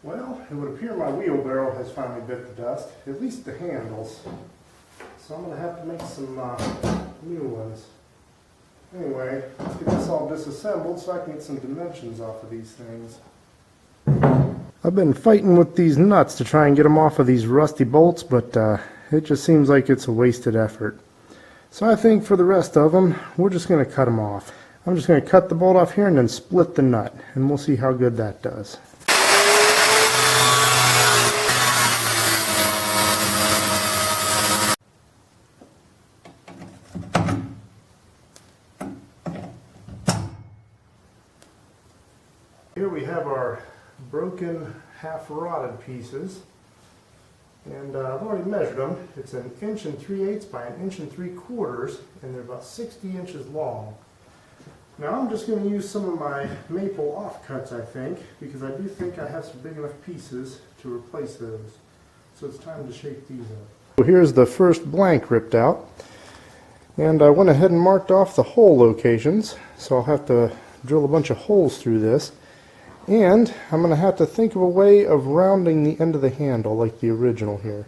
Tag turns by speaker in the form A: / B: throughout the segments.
A: Well, it would appear my wheelbarrow has finally bit the dust, at least the handles. So I'm going to have to make some new ones. Anyway, let's get this all disassembled so I can get some dimensions off of these things. I've been fighting with these nuts to try and get them off of these rusty bolts, but it just seems like it's a wasted effort. So I think for the rest of them, we're just going to cut them off. I'm just going to cut the bolt off here and then split the nut, and we'll see how good that does. Here we have our broken, half-rotted pieces, and I've already measured them. It's 1 3/8 by 1 3/4 inches, and they're about 60 inches long. Now I'm just going to use some of my maple offcuts, I think, because I do think I have some big enough pieces to replace those. So it's time to shape these up. So here's the first blank ripped out, and I went ahead and marked off the hole locations, so I'll have to drill a bunch of holes through this. And I'm going to have to think of a way of rounding the end of the handle like the original here.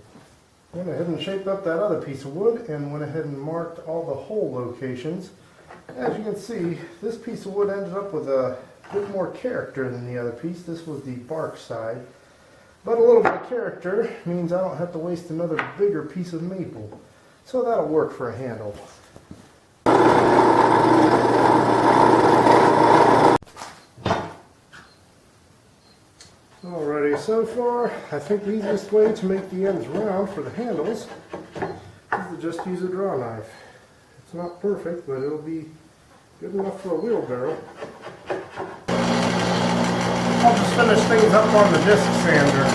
A: Went ahead and shaped up that other piece of wood and went ahead and marked all the hole locations. As you can see, this piece of wood ended up with a bit more character than the other piece. This was the bark side. But a little bit of character means I don't have to waste another bigger piece of maple. So that'll work for a handle. Alrighty, so far, I think the easiest way to make the ends round for the handles is to just use a draw knife. It's not perfect, but it'll be good enough for a wheelbarrow. I'll just finish things up on the disc sander.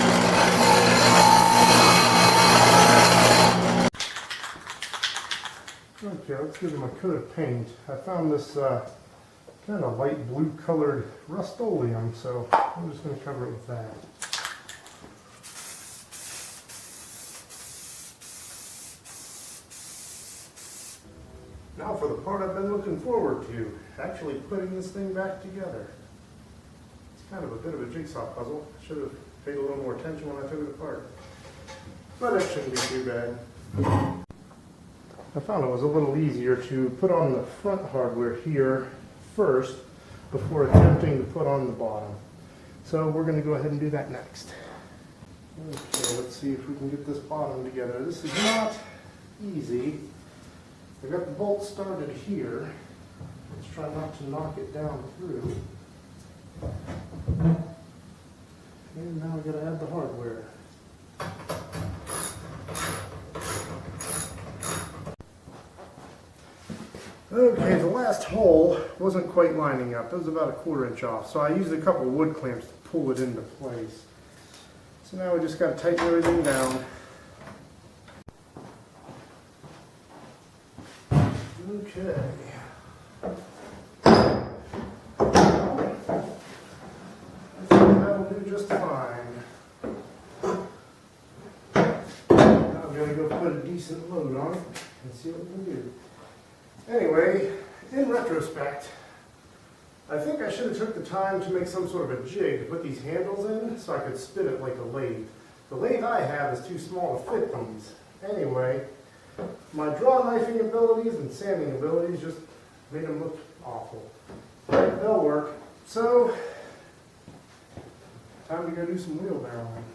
A: Okay, let's give them a coat of paint. I found this kind of light blue colored Rust-Oleum, so I'm just going to cover it with that. Now for the part I've been looking forward to, actually putting this thing back together. It's kind of a bit of a jigsaw puzzle. I should have paid a little more attention when I took it apart. But it shouldn't be too bad. I found it was a little easier to put on the front hardware here first before attempting to put on the bottom. So we're going to go ahead and do that next. Okay, let's see if we can get this bottom together. This is not easy. I got the bolt started here. Let's try not to knock it down through. And now we've got to add the hardware. Okay, the last hole wasn't quite lining up. It was about 1/4 inch off. So I used a couple of wood clamps to pull it into place. So now we just got to tighten everything down. Okay. I think that'll do just fine. Now I'm going to go put a decent load on it and see what we can do. Anyway, in retrospect, I think I should have took the time to make some sort of a jig to put these handles in so I could spin it like a lathe. The lathe I have is too small to fit these. Anyway, my draw knifing abilities and sanding abilities just made them look awful. But they'll work. So, time to go do some wheelbarrowing.